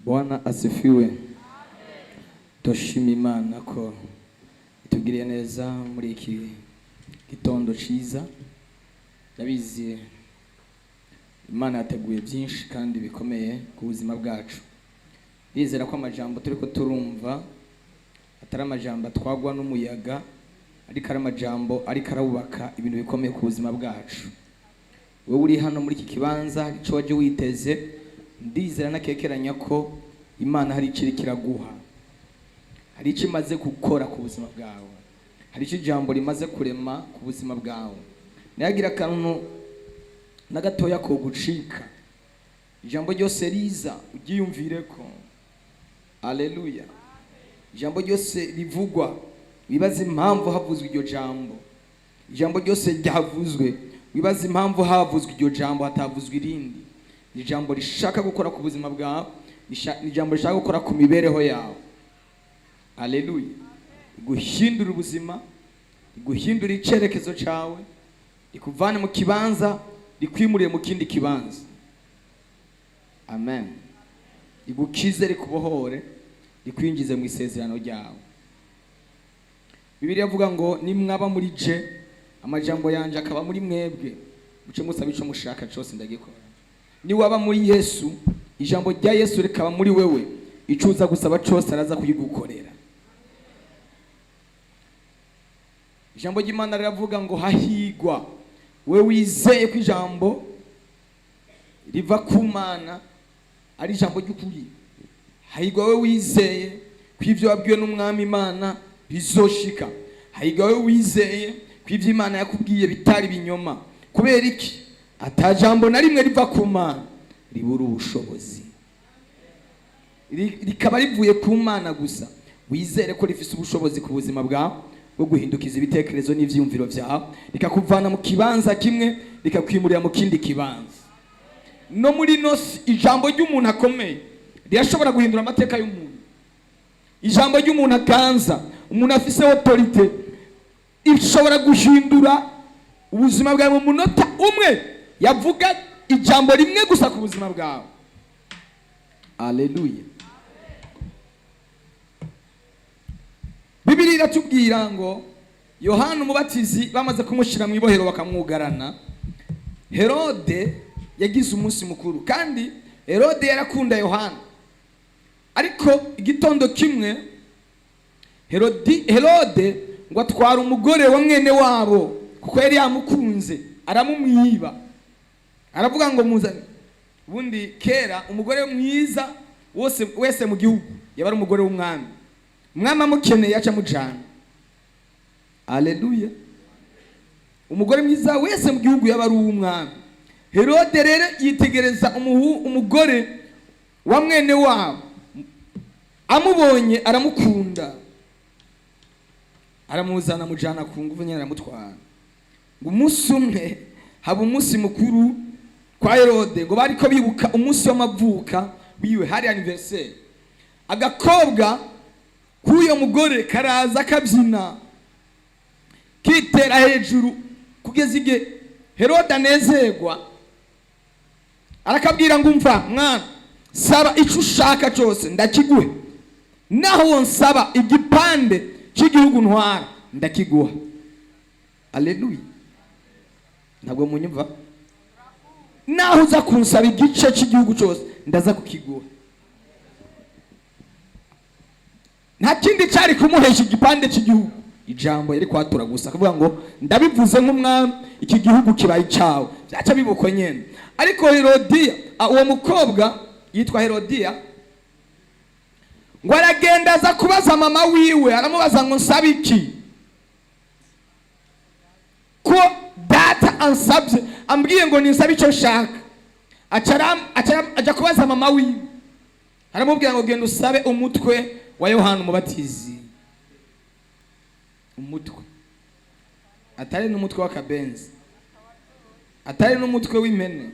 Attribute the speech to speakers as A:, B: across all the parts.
A: Bwana asifiwe. Toshima Imana ko itugiriye neza muri iki gitondo ciza. Ndabizi Imana yateguye byinshi kandi bikomeye ku buzima bwacu. Bizera ko amajambo turiko turumva atari amajambo twagwa n'umuyaga, ariko ari amajambo ariko arabubaka ibintu bikomeye ku buzima bwacu. Wowe uri hano muri iki kibanza ico waje witeze, ndizera nakekeranya ko Imana hari iciri kiraguha, hari icyo imaze gukora ku buzima bwawe, hari icyo ijambo rimaze kurema ku buzima bwawe. Nayagira akantu na gatoya ko gucika, ijambo ryose riza ugiyumvireko. Haleluya. Ijambo ryose rivugwa wibaza impamvu havuzwe iryo jambo. Ijambo ryose ryavuzwe wibaza impamvu havuzwe iryo jambo hatavuzwe irindi. Ni ijambo rishaka gukora ku buzima bwawe, ni ijambo rishaka gukora ku mibereho yawe. Haleluya. Guhindura ubuzima, guhindura icerekezo cawe, ikuvana mu kibanza rikwimuriye mu kindi kibanza. Amen. Igukize rikubohore, rikwinjize mu isezerano ryawe. Bibiliya avuga ngo nimwaba muri je, amajambo yanje akaba muri mwebwe, muce musaba ico mushaka cyose ndagikora. Ni waba muri Yesu, ijambo rya Yesu rikaba muri wewe, icuza gusaba cyose araza kuyigukorera. Ijambo ry'Imana riravuga ngo hahigwa we wizeye ko ijambo riva ku Mana ari ijambo ry'ukuri. Hahigwa we wizeye ko ivyo wabwiwe n'umwami Imana bizoshika. Hahigwa we wizeye ko ivyo Imana yakubwiye bitari binyoma. Kubera iki? Ata jambo na rimwe riva ku Mana ribura ubushobozi, rikaba rivuye ku Mana gusa. Wizere ko rifise ubushobozi ku buzima bwawe bwo guhindukiza ibitekerezo n'ivyumviro vyawe, rikakuvana mu kibanza kimwe rikakwimurira mu kindi kibanza. No muri nosi ijambo ry'umuntu akomeye rirashobora guhindura amateka y'umuntu. Ijambo ry'umuntu aganza, umuntu afise autorite, ishobora guhindura ubuzima bwawe mu munota umwe. Yavuga ijambo rimwe gusa ku buzima bwawe. Haleluya. Bibiliya iratubwira ngo Yohana umubatizi bamaze kumushira mu ibohero bakamwugarana, Herode yagize umunsi mukuru, kandi Herode yarakunda Yohana. Ariko igitondo kimwe Herode ngo atwara umugore wa mwene wabo kuko yari yamukunze, aramumwiba. Aravuga ngo muzane. Ubundi kera umugore mwiza wese mu gihugu yaba ari umugore w'umwami. Umwami amukeneye aca mujana. Haleluya. Umugore mwiza wese mu gihugu yaba ari uw'umwami. Herode rero yitegereza umugore wa mwene wabo, amubonye aramukunda, aramuzana mujana ku nguvu nyene aramutwara. Ngo umunsi umwe haba umunsi mukuru kwa Herode, ngo bariko bibuka umunsi w'amavuka wiwe, hari anniversaire. Agakobwa k'uyo mugore karaza kabyina kitera hejuru kugeza igihe Herode anezerwa. Arakabwira ngo umva mwana, saba ico ushaka cyose ndakiguhe, naho wonsaba igipande cy'igihugu ntwara ndakiguha. Haleluya. Ntabwo munyumva? Naho uza kunsaba igice cy'igihugu cyose ndaza kukiguha. Nta kindi cyari kumuhesha igipande cy'igihugu, ijambo yari kwatura gusa akavuga ngo ndabivuze nk'umwami, iki gihugu kibaye cyawe. Byaca bibuko nyene. Ariko Herodiya, uwo mukobwa yitwa Herodiya, ngo aragenda aza kubaza mama wiwe, aramubaza ngo nsaba iki, ko data ansabye ambwiye ngo ninsabe icyo nshaka. Aja kubaza mama wiwe, aramubwira ngo genda usabe umutwe wa Yohana umubatizi. Umutwe atari n'umutwe w'akabenzi, atari n'umutwe w'imene.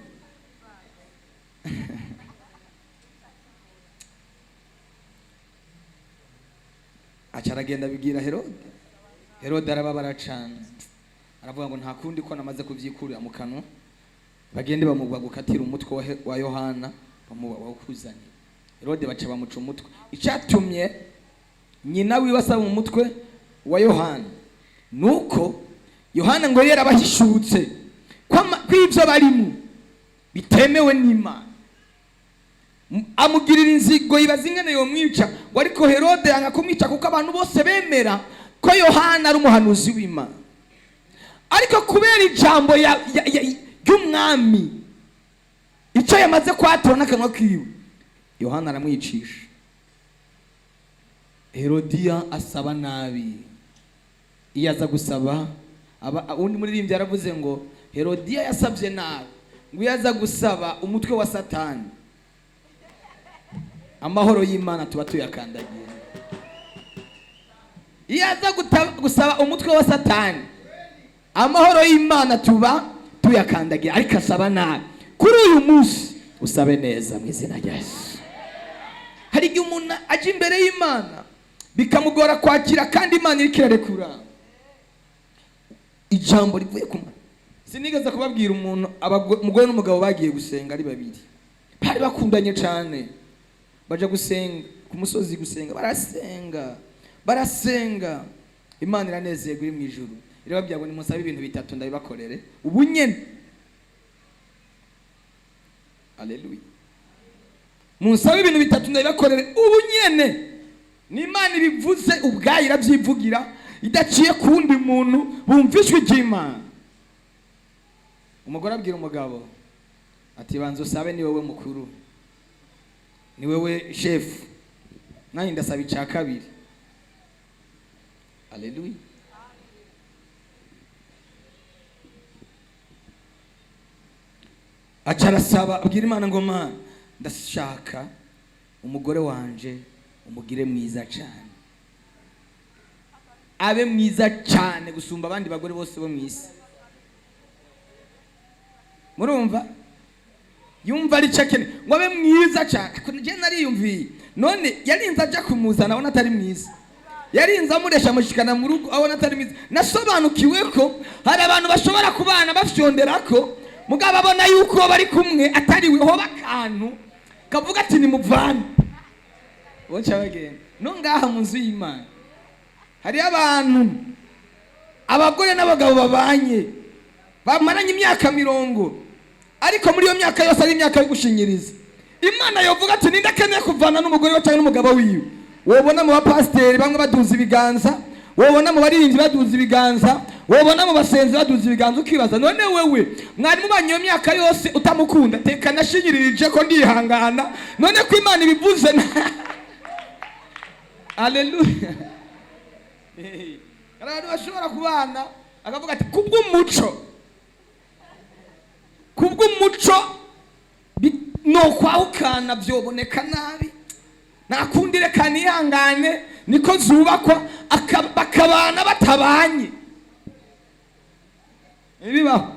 A: Aca aragenda bigira Herode. Herode arababara cane, aravuga ngo nta kundi ko namaze kuvyikurira mu kanwa, bagende bamugukatira umutwe wa Yohana bamubakuzanye. Herode baca bamuca umutwe. Icyatumye nyina wiwe asaba umutwe wa Yohana nuko Yohana ngo yarabahishutse kw'ibyo barimo bitemewe n'Imana, amugirira inzigo yibaza ingene yomwica, ngo ariko Herode yanga kumwica kuko abantu bose bemera ko Yohana ari umuhanuzi w'Imana. Ariko kubera ijambo ry'umwami icyo yamaze kwatura n'akanwa kiwe, Yohana aramwicisha. Herodiya asaba nabi. Iyo aza gusaba undi muririmbyi yaravuze ngo Herodiya yasabye nabi, ngo iyo aza gusaba umutwe wa Satani amahoro y'Imana tuba tuyakandagiye. Iyo aza gusaba umutwe wa Satani amahoro y'Imana tuba tuyakandagiye. Ariko asaba nabi. Kuri uyu munsi usabe neza mu izina rya Yesu. Hari igihe umuntu aje imbere y'Imana bikamugora kwakira kandi Imana iri kirarekura ijambo rivuye ku Mana. Sinigeze kubabwira umuntu umugore n'umugabo bagiye gusenga ari babiri, bari bakundanye cyane, baje gusenga ku musozi gusenga, barasenga Imana iranezerwa iri mu ijuru. Irababwira ngo nimusabe ibintu bitatu ndabibakorere ubu nyene. Haleluya. Musabe ibintu bitatu ndabibakorere ubu nyene. N'Imana ibivuze ubwayo irabyivugira idaciye kundi muntu bumvishwe ry'Imana. Umugore abwira umugabo ati banza usabe ni wowe mukuru, ni wowe chef, nanjye ndasaba icya kabiri. Haleluya. Acarasaba abwira Imana ngo Mana ndashaka umugore wanje umugire mwiza cyane, abe mwiza cyane gusumba abandi bagore bose bo mwisi. Murumva? Yumva ari cyakene ngo abe mwiza cyane. Je nariyumviye none yarinze aja kumuzana abona atari mwiza, yarinze amuresha mushikana mu rugo abona atari mwiza. Nasobanukiwe ko hari abantu bashobora kubana bafyonderako mugabo abona yuko bari kumwe atari we hoba kantu kavuga ati ni muvana wocha bagenda. No ngaha mu nzu y'Imana hari abantu abagore n'abagabo babanye bamaranye imyaka 100, ariko muri iyo myaka yose ari imyaka yo gushinyiriza. Imana yovuga ati nindakeneye kuvana n'umugore we cyangwa n'umugabo wiwe. Wobona mu bapasteri bamwe baduza ibiganza, wobona mu baririmbyi baduza ibiganza, wobona mu basenzi baduza ibiganza, ukibaza none wewe mwari mubanye iyo myaka yose utamukunda, teka nashinyiririje ko ndihangana none ko Imana ibivuze. Haleluya. Abantu bashobora kubana akavuga ati kubw'umuco no kwahukana byoboneka nabi, nakundire kanihangane niko zubakwa bakabana batabanye. Ibibaho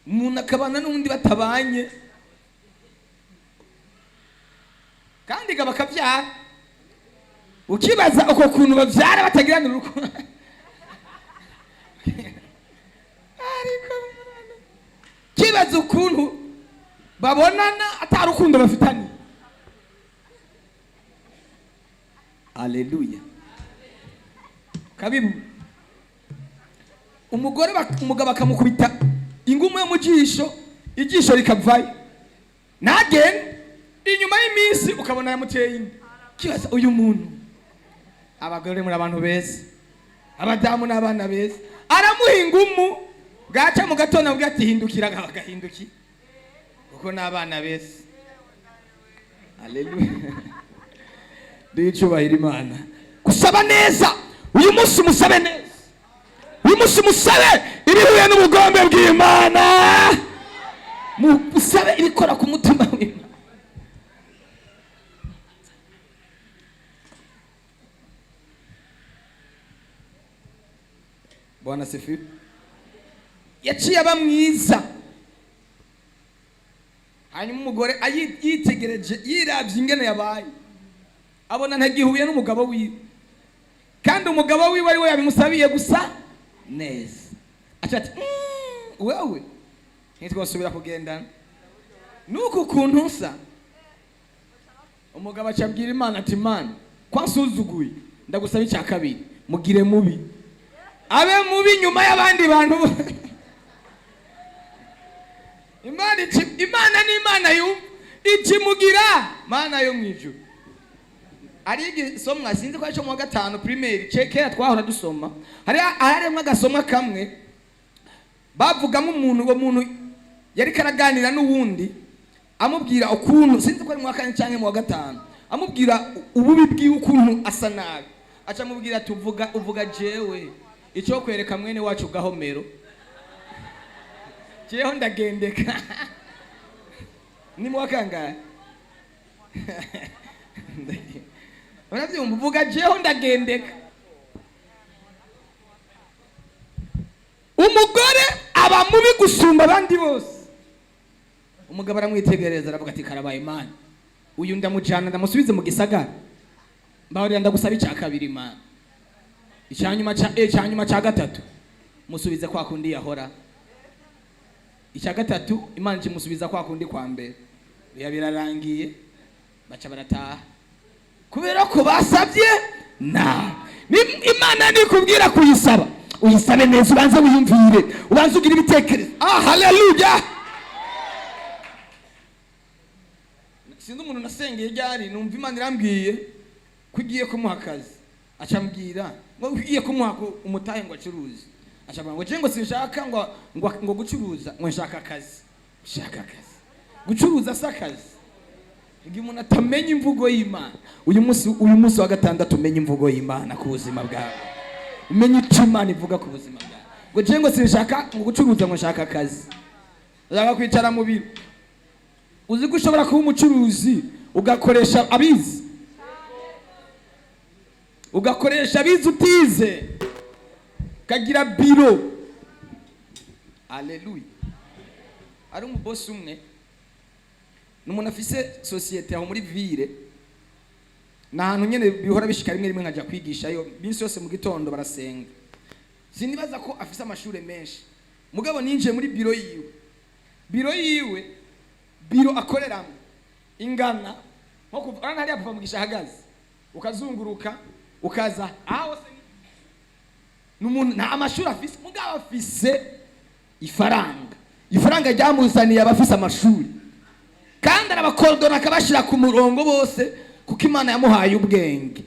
A: umuntu akabana n'undi batabanye kandi bakabyara, ukibaza uko kuntu babyara batagirana urukundo. Ariko kibaza ukuntu babonana atari urukundo bafitanye. Haleluya. Kabibu umugabo akamukubita ingumu yo mu jisho, ijisho rikavayo nagende inyuma y'iminsi ukabona yamuteye inda. Kibaza uyu muntu, abagore muri abantu beza, abadamu n'abana beza, aramuha ingumu bwaca mu gatondo avuga ati hindukira, agahinduki kuko n'abana beza. Haleluya. Ndicubahira Imana. Gusaba neza uyu munsi musabe neza, uyu munsi musabe ibihuye n'ubugombe bw'Imana, musabe ibikora ku mutima w'Imana. Bwana sifiwe. Yaciye aba mwiza, hanyuma umugore yitegereje yiravye ingene yabaye, abona ntagihuye n'umugabo wiwe, kandi umugabo wiwe ari we yabimusabiye gusa neza. ati wewe ntitwasubira kugendana nuko kuntu usa. Umugabo acabwira Imana ati Imana kwansuzuguye ndagusaba icya kabiri mugire mubi abe mubi nyuma y'abandi bantu. Imana ni Imana ikimugira Mana yo mwijuru. Ari igisomwa sinzi ko cyo mu wa gatanu primaire kera twahora dusoma harimo agasomwa kamwe bavugamo umuntu uwo muntu yari karaganira n'uwundi amubwira ukuntu sinzi ko ari mu wa kane cyangwa mu wa gatanu amubwira ububi bw'iwe ukuntu asa nabi aca mubwira ati uvuga jewe icyo kwereka mwene wacu gahomero jewe ndagendeka. Ni mu wa kangahe? Urabyumva uvuga jewe ndagendeka. Umugore aba mubi gusumba abandi bose. Umugabo aramwitegereza aravuga ati karabaye Imana uyu ndamujana ndamusubize mu gisagara mbahorera ndagusaba icya kabiri Imana icyanyuma cya gatatu musubize kwa kundi yahora. Icya gatatu Imana imusubiza kwa kundi kwa mbere birarangiye baca barataha kubera ko basabye Imana nikubwira kuyisaba uyisabe neza ubanze wiyumvire ubanze ugira ibitekerezo. Haleluya. Sinzi umuntu nasengeye ryari numva Imana irambwiye kugiye kumuha akazi acambwira ngo ugiye kumuha umutahe ngo acuruze acambwira ngo cengo sinshaka ngo gucuruza ngo nshaka akazi gucuruza sakazi. Igihe umuntu atamenya imvugo y'Imana uyu munsi wa gatandatu umenya imvugo y'Imana ku buzima bwawe umenya icyo Imana ivuga ku buzima bwawe ngo cengo sinshaka ngo gucuruza ngo nshaka akazi uzaba kwicara mu biro. Uzi ko ushobora kuba umucuruzi ugakoresha abizi utize kagira biro. Haleluya. Ari umubosi umwe n'umuntu afise societe aho muri ville nahantu nyene bihora bishika rimwe nkaja kwigisha yo binsi yose mu gitondo barasenga. Sinibaza ko afise amashure menshi mugabo ninje muri biro yiwe biro akoreramo ingana nko kuvana hariya papa mugisha hagaze ukazunguruka ukaza aho se n'umuntu nta amashuri afise mugabo afise ifaranga ryamuzaniye abafise amashuri kandi arabakordona akabashira ku murongo bose kuko Imana yamuhaye ubwenge.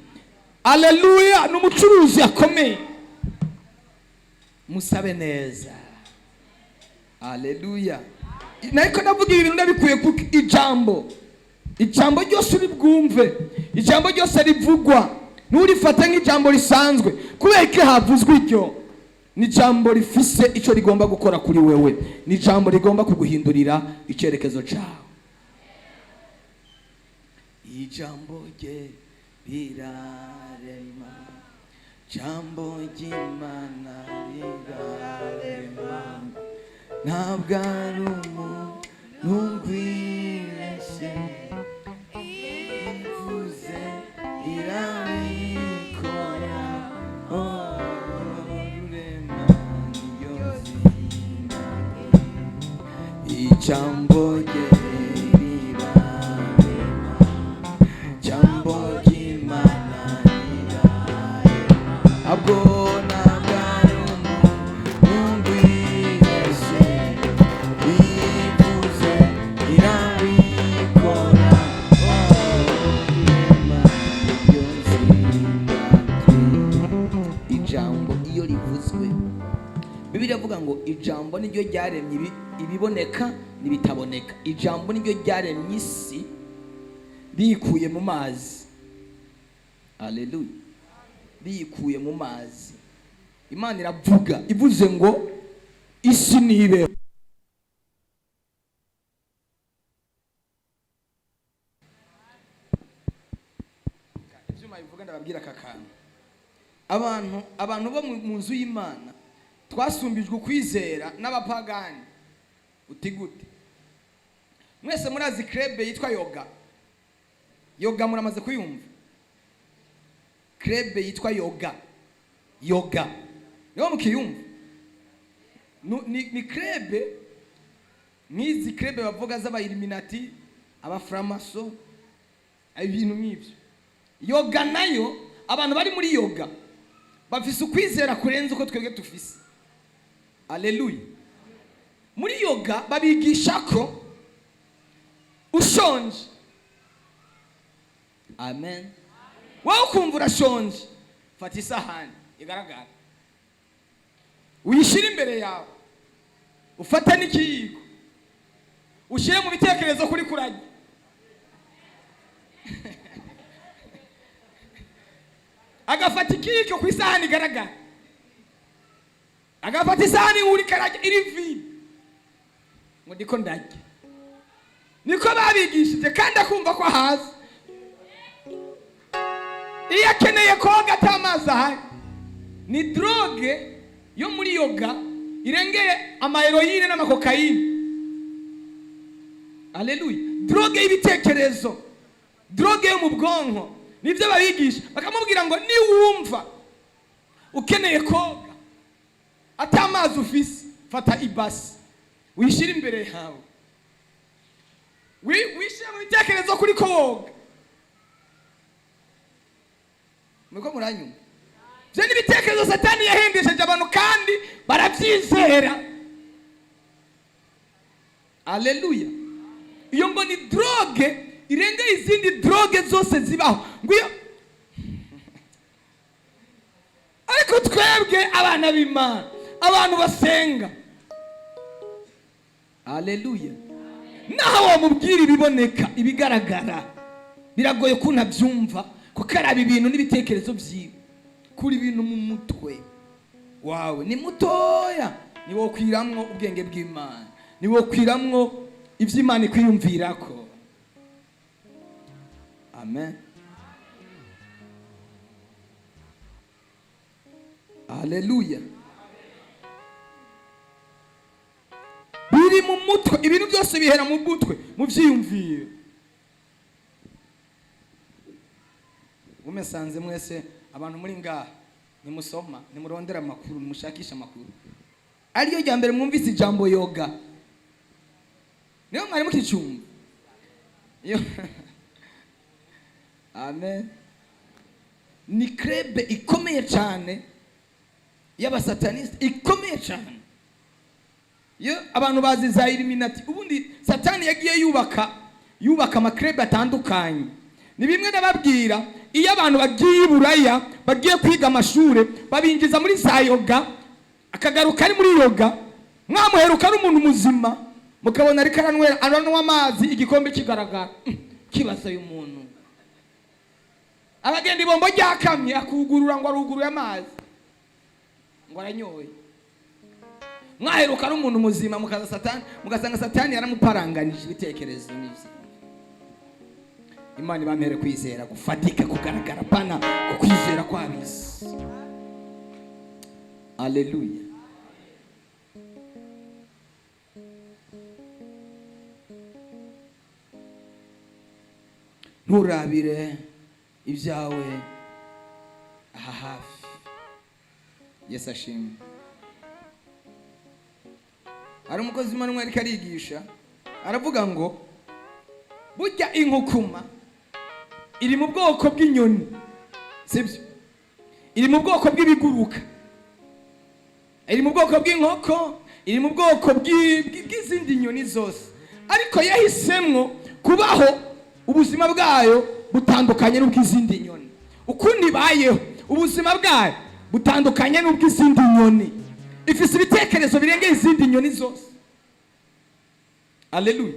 A: Haleluya. N'umucuruzi akomeye musabe neza. Haleluya. Naiko navuga ibintu ndabikuye kuko ijambo ryose uri bwumve ijambo ryose rivugwa nturifata nk'ijambo risanzwe kubera ko havuzwe iryo ni ijambo rifise icyo rigomba gukora kuri wewe ni ijambo rigomba kuguhindurira icyerekezo cyawe. Ijambo rye rirarema jambo ry'Imana rirarema ntabwo ari umuntu wibeshye ivuze irabikora rurema niyo zina ijambo rye rirarema jambo ry'Imana rirarema abwo Biravuga ngo ijambo niryo ryaremye ibiboneka nibitaboneka. Ijambo niryo ryaremye isi bikuye mu mazi. Haleluya. Bikuye mu mazi. Imana iravuga ivuze ngo isi nibe. Ibyuma bivuga ndababwira kakana. Abantu bo mu nzu y'Imana twasumbijwe ukwizera n'abapagani. Utigute mwese murazi club yitwa yoga muramaze kuyumva? Club yitwa yoga niho mukiyumva? ni krebe nk'izi krebe bavuga z'aba Illuminati, abaframaso, ibintu nk'ibyo. Yoga nayo abantu bari muri yoga bafise ukwizera kurenza uko twebwe tufise. Haleluya. Muri yoga babigisha ko ushonje, amen, wowe ukumva urashonje, fata isahani igaragara uyishira imbere yawe, ufata n'ikiyiko ushyire mu bitekerezo kuri kurajya. Agafata ikiyiko ku isahani igaragara, agafata isahani uri karajya iri vide, ngo ndiko ndarya. Niko babigishije kandi akumva ko haza. Iyo akeneye koga atamazi ahari. Ni droge yo muri yoga irengeye amaheroyine n'amakokayine. Haleluya. Droge y'ibitekerezo, droge yo mu bwonko, nibyo babigisha. Bakamubwira ngo niwumva ukeneye koga atamazi ufise, fata ibasi wishira imbere yawe, wishira mu bitekerezo kuri koga. Muko muranyuma? Byo ni bitekerezo Satani yahendesheje abantu kandi barabyizera. Haleluya. Iyo ngo ni droge irengeye izindi droge zose zibaho. Nguyo ariko twebwe abana b'Imana, abantu basenga. Haleluya. Naho wamubwira ibiboneka, ibigaragara, biragoye ko ntabyumva, kuko araba ibintu n'ibitekerezo byiwe kuri ibintu mu mutwe wawe ni mutoya. Ni wo kwiramwo ubwenge bw'Imana, ni wo kwiramwo ivy'Imana ikwiyumvirako. Amen. Haleluya. Biri mu mutwe, ibintu byose bihera mu mutwe, mu vyiyumviro. Umesanze mwese abantu muri ngaha nimusoma, nimurondera amakuru, nimushakisha amakuru. Ariyo rya mbere mwumvise ijambo yoga, niyo mwari mukicumva. Amen. Ni krebe ikomeye cyane y'abasataniste, ikomeye cyane. Yo abantu bazi za Illuminati. Ubundi Satani yagiye yubaka amakrebe atandukanye. Ni bimwe nababwira, iyo abantu bagiye iburaya bagiye kwiga amashure babinjiza muri za yoga, akagaruka ari muri yoga, mwamuheruka ari umuntu muzima, mukabona ari karanwera aranwa amazi igikombe kigaragara. Kibaza uyu muntu abagenda ibombo ryakamye akugurura ngo aruguruye amazi ngo aranyoye. Mwaheruka ari umuntu muzima, mukasanga Satani yaramuparanganije ibitekerezo n'ibyo. Imana ibamere kwizera gufatika kugaragara pana kukwizera kwabisi. Haleluya. Nturabire ibyawe aha hafi. Yesu ashimwe. Ari umukozi w'Imana umwe ariko arigisha, aravuga ngo burya inkukuma iri mu bwoko bw'inyoni, sibyo? Iri mu bwoko bw'ibiguruka, iri mu bwoko bw'inkoko, iri mu bwoko bw'izindi nyoni zose, ariko yahisemwo kubaho ubuzima bwayo butandukanye n'ubw'izindi nyoni. Ukundi bayeho ubuzima bwayo butandukanye n'ubw'izindi nyoni, ifise ibitekerezo birengeye izindi nyoni zose. Haleluya.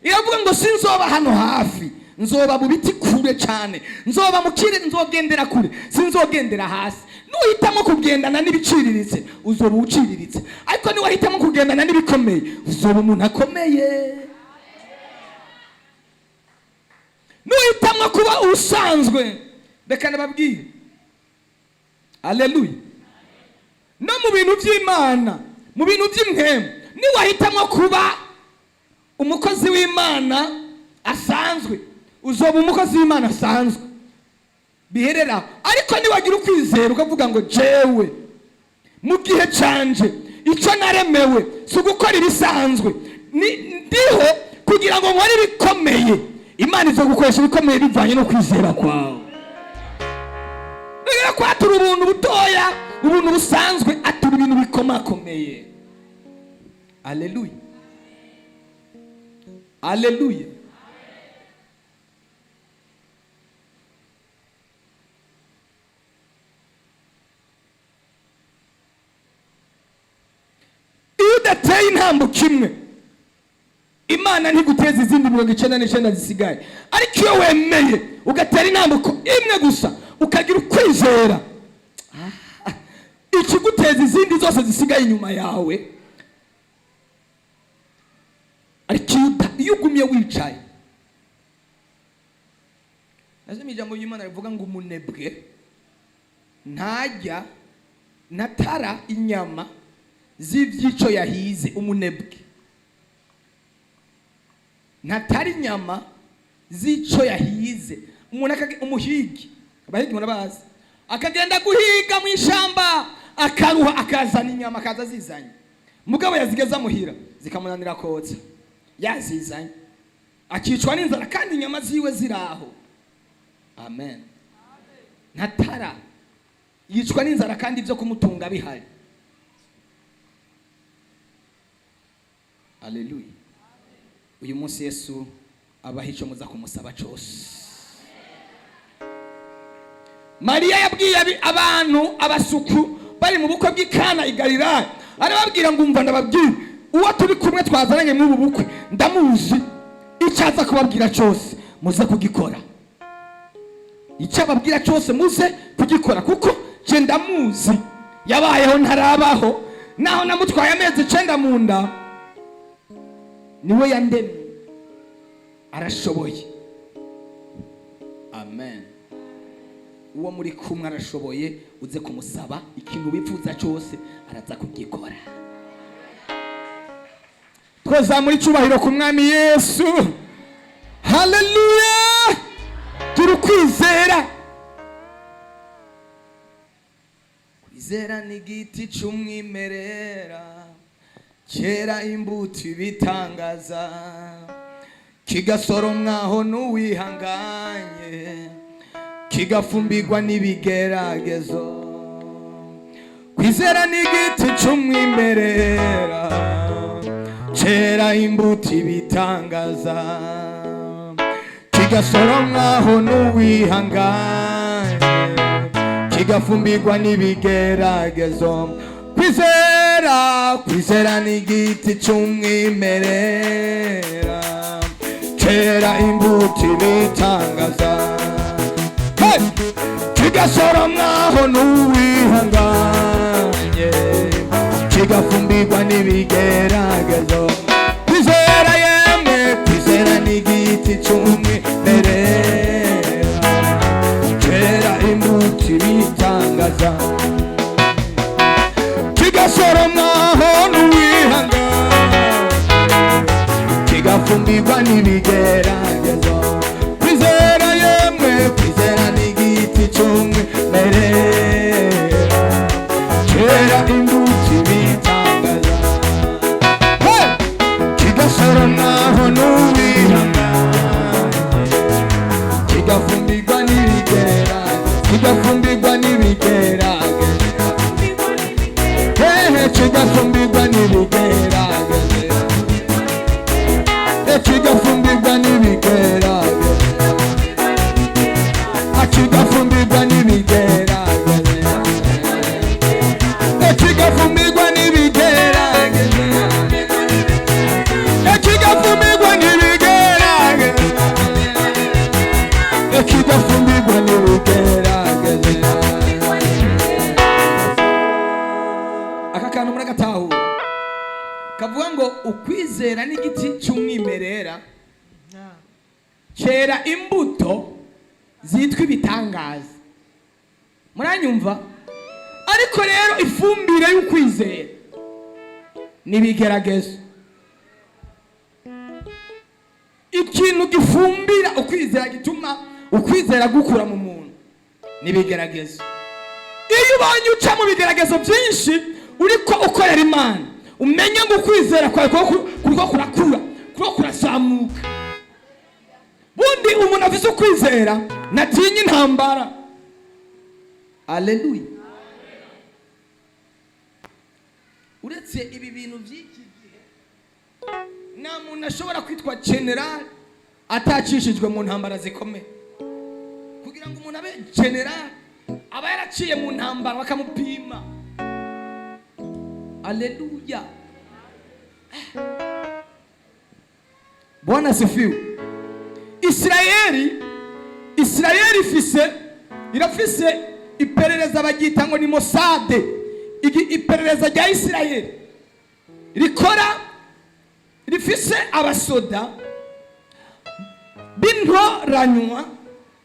A: Iravuga ngo sinzoba hano hafi, nzoba mu biti kure cyane, nzoba mu kirere, nzogendera kure, sinzogendera hasi. Nuhitamo kugendana n'ibiciriritse uzoba uciriritse, ariko ni wahitamo kugendana n'ibikomeye uzoba umuntu akomeye. Nuhitamo kuba usanzwe, reka nababwire. Haleluya. No mu bintu by'Imana, mu bintu by'imhemu, ni wahitamo kuba umukozi w'Imana asanzwe, uzoba umukozi w'Imana asanzwe. Biherera, ariko ni wagira ukwizera ukavuga ngo jewe mu gihe canje icyo naremewe si ugukora ibisanzwe, ndiho kugira ngo nkore ibikomeye. Imana izo gukoresha ibikomeye bivanye no kwizera kwawe. Rero kwatura ubuntu butoya, ubuntu busanzwe, atura ibintu bikomakomeye. Haleluya, haleluya. Iyo udateye intambuko imwe, Imana ntiguteza izindi 99 zisigaye. Ariko iyo wemeye ugatera intambuko imwe gusa, ukagira ukwizera, ikiguteza izindi zose zisigaye inyuma yawe. Ariko iyo ugumye wicaye, nazimi ijambo ry'Imana rivuga ngo umunebwe ntajya natara inyama z'ivyico yahize. Umunebwe natari inyama z'ico yahize. Umuhigi, abahigi murabazi, akagenda guhiga mu ishamba, akaruha, akazana inyama, akaza zizanye. Mugabo yazigeza muhira zikamunanira kotsa, yazizanye akicwa n'inzara kandi inyama ziwe ziraho. Amen. Natara yicwa n'inzara kandi ibyo kumutunga bihari. Haleluya. Uyu munsi Yesu abaha icyo muza kumusaba cyose. Mariya yabwiye abantu abasuku bari mu bukwe bw'Ikana i Galilaya, arababwira ngo umva ndababwira, uwo turi kumwe twazaranye muri ubu bukwe ndamuzi, icyo aza kubabwira cyose muze kugikora. Icyo ababwira cyose muze kugikora, kuko je ndamuzi, yabayeho ntarabaho, naho namutwaye amezi 9 mu nda, niwe yandemye, arashoboye. Amen. Uwo muri kumwe arashoboye, uze kumusaba ikintu wifuza cyose araza kugikora. Twazamura icyubahiro ku mwami Yesu. Haleluya. Turukwizera. Kwizera ni igiti cy'umwimerera, kera imbuto ibitangaza, kigasoromwaho n'uwihanganye, kigafumbirwa n'ibigeragezo. Kwizera ni igiti cy'umwimerera, kera imbuto ibitangaza, kigasoromwaho n'uwihanganye, kigafumbirwa n'ibigeragezo. Kwizera ni igiti cy'umwimerera, kera imbuto ibitangaza, kigasoromwaho n'uwihanganye, kigafumbirwa n'ibigeragezo. Kwizera yemwe, kwizera ni igiti cy'umwimerera, kera imbuto ibitangaza, kigasoromwaho n'uwihanganye, kigafumbirwa n'ibigeragezo. Kwizera yemwe, kwizera ni igiti cy'umwimerera, kera imbuto ibitangaza, kigasoromwaho n'uwihanganye, kigafumbirwa n'ibigeragezo, kigafumbirwa n'ibigeragezo, kigafumbirwa n'ibigeragezo, kigafumbirwa n'ibigeragezo, kigafumbirwa n'ibigeragezo, kigafumbirwa n'ibigeragezo, kigafumbirwa n'ibigeragezo, kigafumbirwa n'ibigeragezo. Aka kantu muragatahura kavuga ngo ukwizera n'igiti cy'umwimerera, kera imbuto zitwa ibitangaza. Muranyumva? Ariko rero ifumbire y'ukwizera n'ibigeragezo. Ikintu gifumbira ukwizera, gituma ukwizera gukura mu muntu n'ibigeragezo. Iyo ubonye uca mu bigeragezo byinshi, uriko ukorera Imana umenye ngo ukwizera kwawe kuriko kurakura, kuriko kurazamuka. Bundi umuntu afise ukwizera natinya intambara. Haleluya. Uretse ibi bintu by'iki gihe nta muntu ashobora kwitwa general atacishijwe mu ntambara zikomeye. Kugira ngo umuntu abe general aba yaraciye mu ntambara bakamupima. Haleluya. Bwana asifiwe. Isirayeli irafise iperereza bagita ngo ni Mossad. Iperereza rya Isirayeli rikora rifise abasoda bintoranywa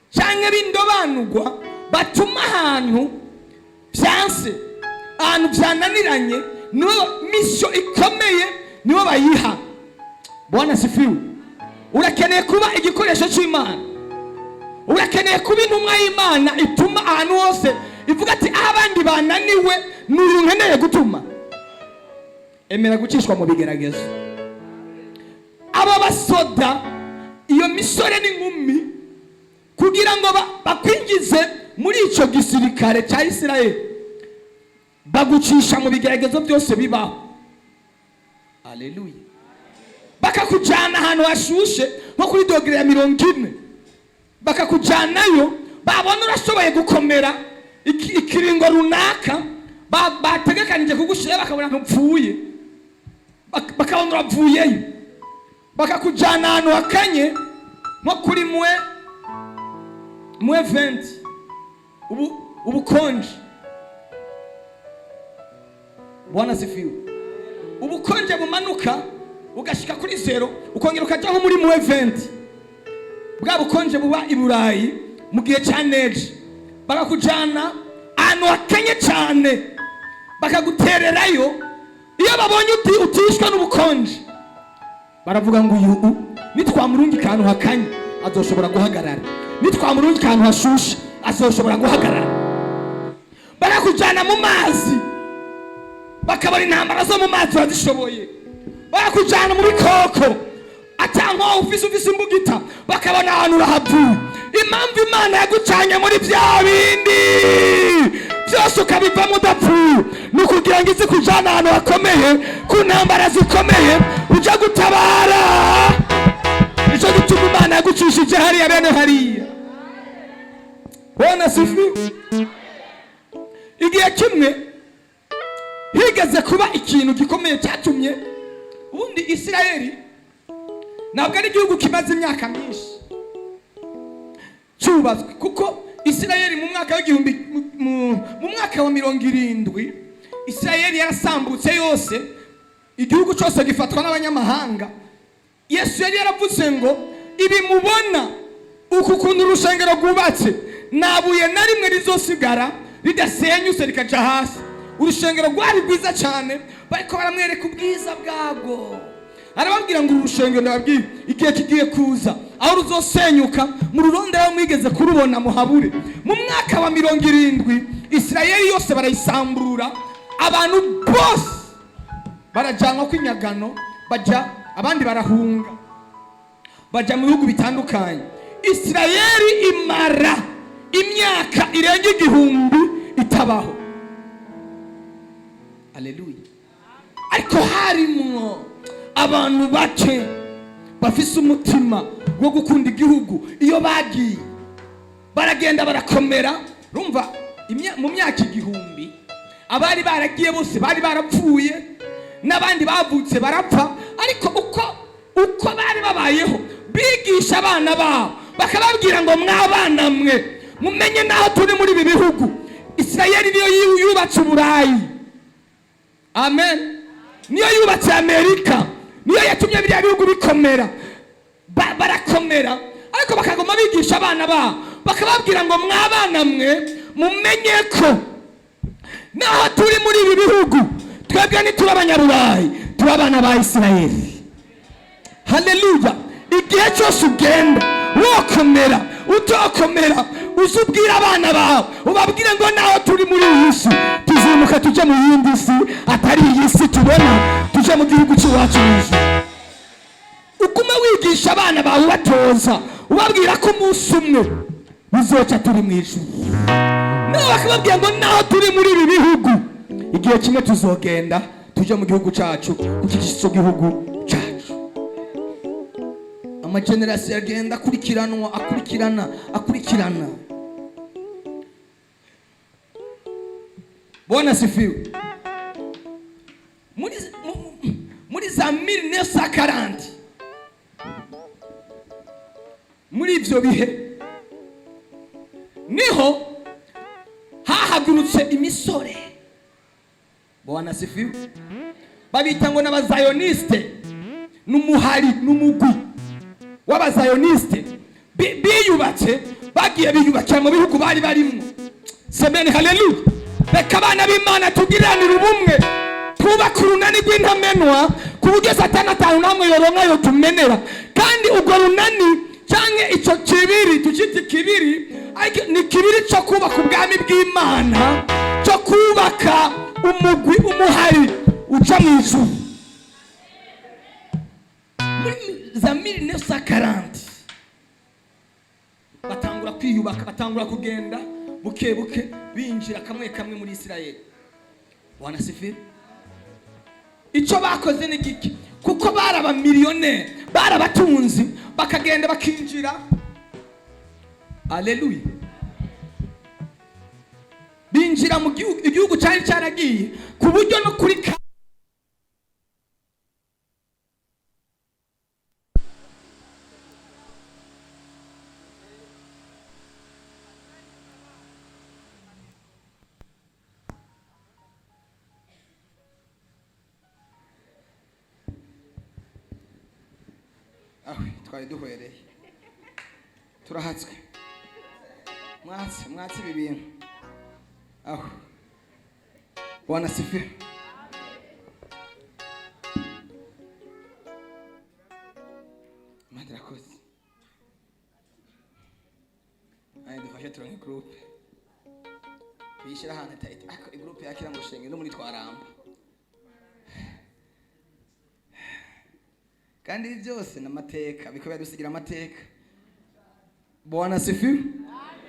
A: cyangwa bindobanurwa batuma ahantu byanse, ahantu byananiranye niho misyo ikomeye niho bayiha. Bwana asifiwe. Urakeneye kuba igikoresho cy'Imana, urakeneye kuba intumwa y'Imana ituma ahantu hose ivuga ati abandi bananiwe n'uyu nkeneye gutuma. Emera gucishwa mu bigeragezo. Aba basoda iyo misore n'inkumi kugira ngo bakwinjize muri icyo gisirikare cya Isirayeli bagucisha mu bigeragezo byose bibaho. Haleluya. Bakakujyana ahantu hashushe nko kuri dogere ya 40, bakakujyanayo babona urashoboye gukomera ikiringo runaka bategekanije kugushira bakabona ntupfuye, bakabona uravuyeyo, bakakujyana ahantu hakanye nko kuri mwe 20 ubukonje. Bwana asifiwe. Ubukonje bumanuka ugashika kuri 0 ukongera ukajya nko muri mwe 20. Bwa bukonje buba i Burayi mu gihe cya neje, bakakujyana ahantu hakanye cyane bakagutererayo. Iyo babonye utishwe n'ubukonje baravuga ngo uyu nitwamurungi kantu hakanye azoshobora guhagarara, nitwamurungi kantu hashushe azoshobora guhagarara. Barakujyana mu mazi bakabona intambara zo mu mazi bazishoboye. Barakujyana mu bikoko atangwa ufise imbugita bakabona ahantu urahavuye. Impamvu Imana yagucanye muri bya bindi byose ukabivamo udapfuye ni ukugira ngo izi kujyana ahantu hakomeye ku ntambara zikomeye ujya gutabara. Nicyo gituma Imana yagucishije hariya bene hariya. Bwana asifiwe. Igihe kimwe higeze kuba ikintu gikomeye cyatumye ubundi Isirayeli ntabwo ari igihugu kimaze imyaka myinshi cyubatswe, kuko Isirayeli mu mwaka w'igihumbi mu mwaka wa 70 Isirayeli yarasambutse yose, igihugu cyose gifatwa n'abanyamahanga. Yesu yari yaravuze ngo ibi mubona uku kuntu urushengero rwubatse nabuye na rimwe rizosigara ridasenyutse rikaja hasi. Urushengero rwari rwiza cyane, bariko baramwereka ubwiza bwabwo. Arababwira ngo urushengero ndababwiye igihe kigiye kuza aho ruzosenyuka mu rurondera mwigeze kurubona muhabure. Mu mwaka wa 70 Isirayeli yose barayisamburura, abantu bose barajyanwa kwinyagano, abandi barahunga bajya mu bihugu bitandukanye. Isirayeli imara imyaka irenga 1000 itabaho. Haleluya. Ariko harimo abantu bake bafise umutima wo gukunda igihugu. Iyo bagiye baragenda barakomera. Rumva mu myaka 1000 abari baragiye bose bari barapfuye, n'abandi bavutse barapfa. Ariko uko bari babayeho bigisha abana babo bakababwira ngo mwabana mwe mumenye naho turi muri ibi bihugu. Isirayeli niyo yubatse Uburayi. Amen. Niyo yubatse Amerika, niyo yatumye biriya bihugu bikomera. Barakomera, ariko bakagoma bigisha abana babo bakababwira ngo mwabana mwe mumenye ko naho turi muri ibi bihugu twebwe ntituri abanyaburayi, turi abana ba Isirayeli. Haleluya. Igihe cyose ugenda wokomera utokomera uzubwira abana bawe ubabwire ngo naho turi muri iyi si tuzimuka tujye mu yindi si atari iyi si tubona, tujye mu gihugu cy'iwacu n'ijuru. Ugume wigisha abana bawe ubatoza, ubabwira ko umunsi umwe bizoca turi mu ijuru. Nawe bakababwira ngo naho turi muri ibi bihugu, igihe kimwe tuzogenda tujye mu gihugu cyacu, kuko iki gihugu cyacu. Amagenerasiyo agenda akurikirana. Bwana sifiwe. Muri za 1940, muri ibyo bihe niho hahagurutse imisore. Bwana sifiwe. Babita ngo n'abazayoniste, n'umugwi w'abazayoniste biyubatse, bagiye biyubakira mu bihugu bari barimo. Semeni haleluya. Reka abana b'Imana tugiranire ubumwe, twubaka urunani rw'intamenwa ku buryo Satani atanu namwe yoronka yo tumenera. Kandi ubwo runani cyangwa icyo kibiri tucyita kibiri, ni kibiri cyo kubaka ubwami bw'Imana, cyo kubaka umugwi umuhari uca mu ijuru. Muri za 1940 batangura kwiyubaka, batangura kugenda buke buke binjira kamwe muri Isirayeli. Bwana sifiwe. Icyo bakoze ni giki, kuko baraba miliyoneri, barabatunzi, bakagenda bakinjira. Haleluya. Binjira mu igihugu cyari cyaragiye ku buryo no kuri twari duhwereye, turahatswe. Mwatsi ibi bintu. Bwana sifiwe. Madarakoze. Dufashe turonke groupe. Bishira hano taiti. Groupe yakira ngo shenge no muri twaramba. Kandi byose n'amateka, bikaba dusigira amateka. Bwana sifiwe.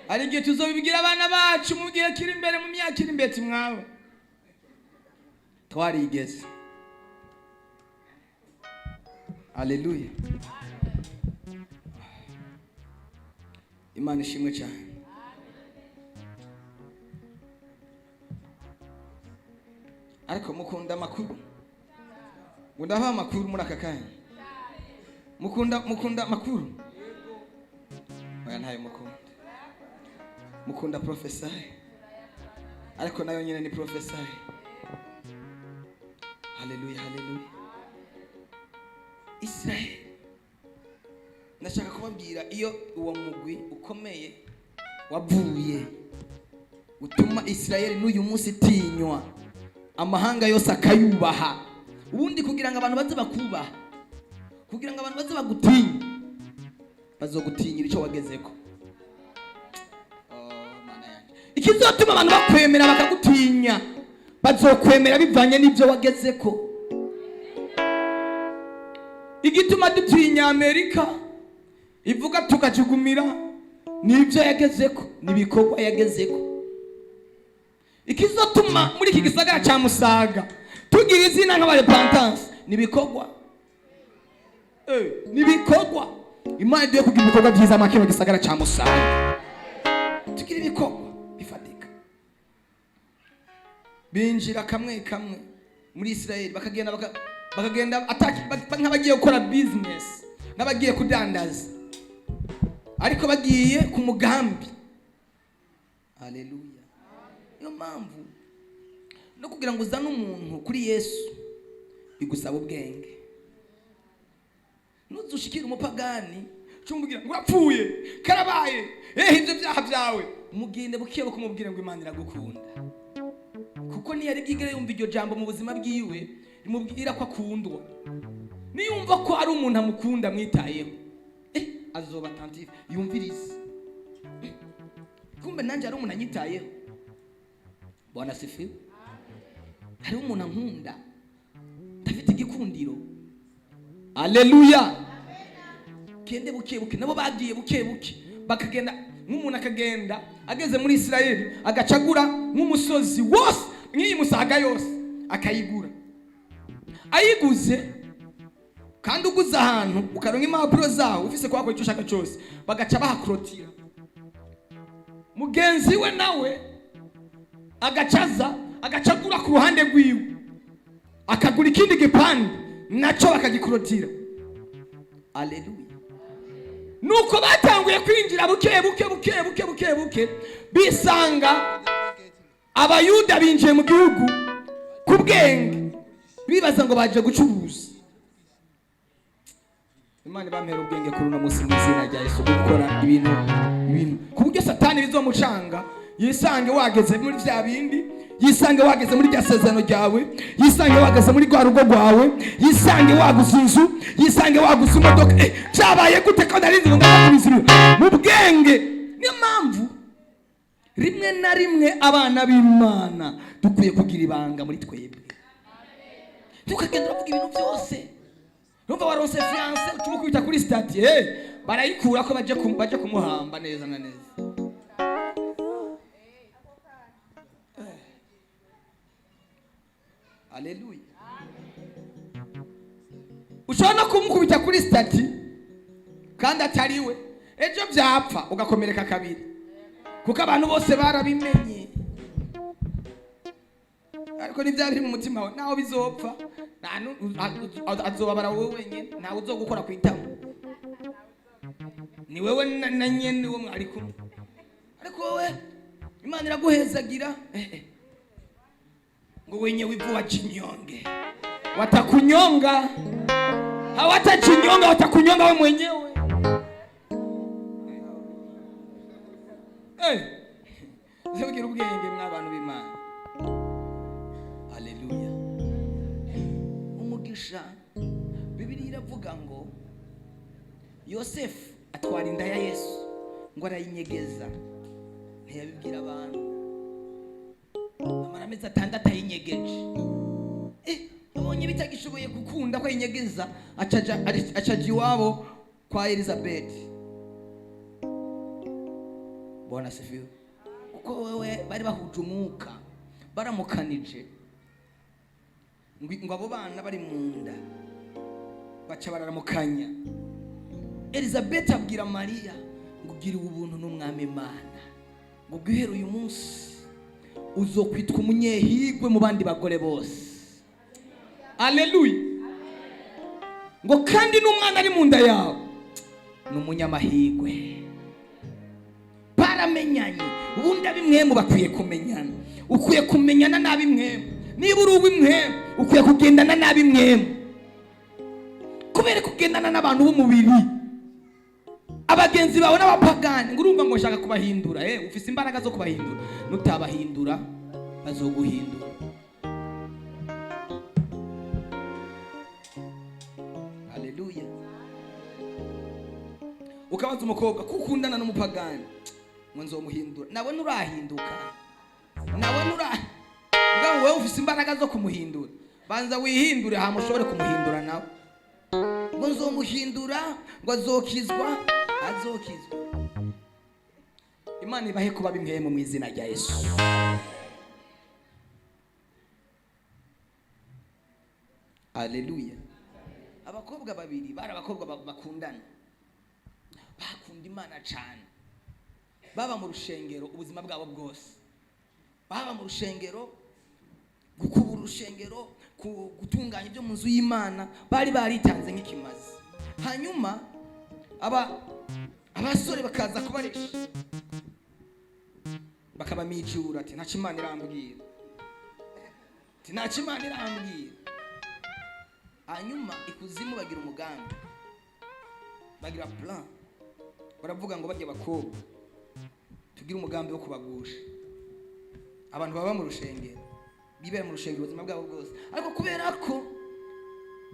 A: Ari gihe tuzobigira abana bacu mu gihe kiri imbere, mu myaka iri imbere mwabo. Twarigeze. Haleluya. Imana ishimwe cyane. Ariko mukunda amakuru. Mundaha amakuru muri aka kanya. Mukunda makuru. Oya ntayo mukunda professor. Ariko nayo nyine ni professor. Haleluya. Israel. Nashaka kubabwira iyo uwo mugwi ukomeye wavuye utuma Israel n'uyu munsi tinywa, amahanga yose akayubaha. Ubundi kugira ngo abantu baze bakubaha, kugira ngo abantu baze bagutinya, bazogutinyira icyo wagezeko. Mana yanjye, ikizotuma abantu bakwemera bakagutinya, bazokwemera bivanye n'ibyo wagezeko. Igituma dutinya Amerika ivuga tukajugumira n'ibyo yagezeko, n'ibikorwa yagezeko. Ikizotuma muri iki gisagara cya Musaga tugira izina nk'abarepentance n'ibikorwa. N'ibikorwa. Imana igiye kugira ibikorwa byiza make mu gisagara cya Musaga. Tugira ibikorwa bifatika. Binjira kamwe muri Israel, bakagenda nk'abagiye gukora business, n'abagiye kudandaza, ariko bagiye ku mugambi. Haleluya. Niyo mpamvu no kugira ngo uzane umuntu kuri Yesu bigusaba ubwenge. Nuzushikira umupagani cyumubwira ngo urapfuye, karabaye, ibyo byaha byawe, umugende bukiye kumubwira ngo Imana iragukunda. Kuko niyo ari bwigere yumva iryo jambo mu buzima bwiwe, imubwira ko akundwa. Niyumva ko ari umuntu amukunda mwitayeho, azoba attentif, yumvirize. Kumbe nanjye ari umuntu anyitayeho. Bwana sifiwe. hari umuntu ankunda ndafite igikundiro. Haleluya. Kende bukebuke nabo bagiye bukebuke bakagenda, nk'umuntu akagenda ageze muri Isirayeli agacagura nk'umusozi wose nk'iyi musaga yose akayigura. Ayiguze kandi uguze ahantu ukaronka impapuro zaho ufise kwa icyo ushaka cyose, bagaca bahakrotira. Mugenzi we nawe agacagura ku ruhande rwiwe akagura ikindi gipande nacyo bakagikrotira. Haleluya. Nuko batanguye kwinjira buke bisanga abayuda binjiye mu gihugu ku bwenge, bibaza ngo baje gucuruza. Imana bampera ubwenge kuri uno munsi mu izina rya Yesu, gukora ibintu ku buryo Satani bizomucanga, yisange wageze muri vya bindi, yisange wageze muri rya sezerano ryawe, yisange wageze muri rwa rugo rwawe, yisange waguze inzu, yisange waguze imodoka. Cyabaye gute ko narinzi ngo ndakubizira mu bwenge? Niyo mpamvu rimwe na rimwe abana b'Imana dukwiye kugira ibanga muri twebwe. Tukagenda tuvuga ibintu byose. Numva waronse fiance utumukubita kuri stati, barayikura ko baje kumuhamba neza na neza. Haleluya. Ushobora kumukubita kuri stati kandi atariwe, ejo byapfa ugakomereka kabiri, kuko abantu bose barabimenye. Ariko nibya biri mu mutima wawe naho bizopfa, azobabara wowe wenyine, ntawe uzogukora kwitamo. Ni wewe na nyene wo mwari kumwe. Ariko wowe Imana iraguhezagira, ngo wenye wivu wa chinyonge watakunyonga, hawatachinyonga, watakunyonga wewe mwenyewe. Zebugira ubwenge mw'abantu b'Imana. Haleluya. Umugisha, Bibiliya iravuga ngo Yosefu atwara inda ya Yesu ngo arayinyegeza, ntiyabibwira abantu. Amara amezi 6 ayinyegeje. Abonye bitagishoboye gukunda ko ayinyegeza, acaja iwabo kwa Elizabeth. Bwana asifiwe. Kuko wewe bari bahuje umwuka, baramukanije ngo abo bana bari mu nda baca bararamukanya. Elizabeth abwira Mariya ngo ugiriwe ubuntu n'Umwami Imana, ngo guhera uyu munsi uzokwitwa umunyehigwe mu bandi bagore bose. Haleluya. Ngo kandi n'umwana ari mu nda yawe n'umunyamahigwe. Baramenyanye. Ubundi abimwemu bakwiye kumenyana. Ukwiye kumenyana n'abimwemu. Niba uri uw'imwemu ukwiye kugendana n'abimwemu, kubera kugendana n'abantu b'umubiri, abagenzi bawe n'abapagani. Ngo urumva ngo ushaka kubahindura, ufise imbaraga zo kubahindura. Nutabahindura bazoguhindura. Haleluya. Ukabaza umukobwa kukundana n'umupagani ngo nzomuhindura, nawe nurahinduka, nawe ngaho wewe ufise imbaraga zo kumuhindura. Banza wihindure hama ushobore kumuhindura nawe. Ngo nzomuhindura, ngo azokizwa. Imana ibahe kuba bimwemu mu izina rya Yesu. Haleluya. Abakobwa babiri bari abakobwa bakundana, bakunda Imana cyane, baba mu rushengero ubuzima bwabo bwose, baba mu rushengero, gukubura urushengero, gutunganya ibyo mu nzu y'Imana, bari baritanze nk'ikimazi. Hanyuma abasore bakaza kubaresha, bakabamijura ati nta Imana irambwira, Hanyuma ikuzimu bagira umugambi, bagira plan, baravuga ngo bajye bakobwa tugira umugambi wo kubagusha. Abantu baba mu rushengero, bibera mu rushengero ubuzima bwabo bwose, ariko kubera ko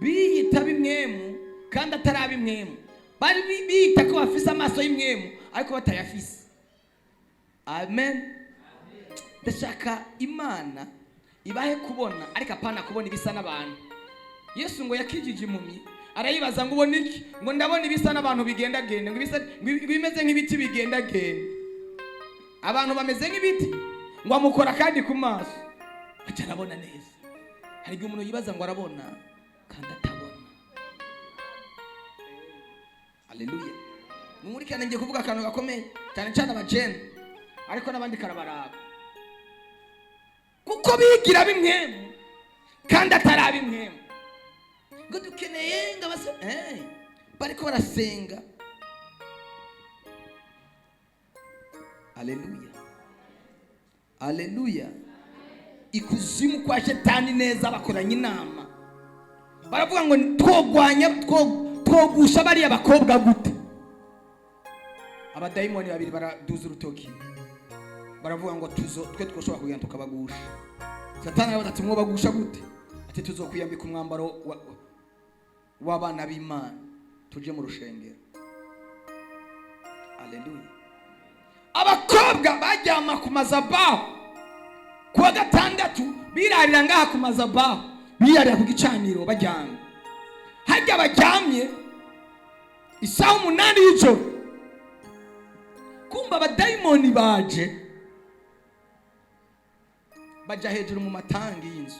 A: biyita bimwemu kandi atari abimwemu, bari biyita ko bafise amaso y'imwemu ariko batayafise. Amen. Ndashaka Imana ibahe kubona ariko apana kubona ibisa n'abantu. Yesu ngo yakijije impumyi arayibaza ngo ubona iki, ngo ndabona ibisa n'abantu bigenda genda, ngo bimeze nk'ibiti bigenda genda. Abantu bameze nk'ibiti, ngo amukora kandi ku maso aca arabona neza. Hari igihe umuntu yibaza ngo arabona kandi atabona. Haleluya. Mumurikane ngiye kuvuga akantu gakomeye cyane cyane abajene ariko n'abandi karabaraba, kuko bigira bimwemu kandi atarabi imwemu. Ngo dukeneye ngo bariko barasenga. Haleluya. Haleluya. Ikuzimu kwa shetani neza bakoranye inama, baravuga ngo twogusha bari abakobwa gute. Abadayimoni babiri baraduza urutoki baravuga ngo twe twoshobora kugenda tukabagusha. Satani aravuga ati mwobagusha gute? Ati tuzokwiyambika umwambaro w'abana b'Imana tuje mu rushengero. Haleluya. Abakobwa bajyama ku mazabaho kuwa gatandatu, birarira ngaha ku mazabaho, birarira ku gicaniro bajyamye. Hajya bajyamye isaha 8 y'ijoro, kumba abadayimoni baja hejuru mu matangi y'inzu.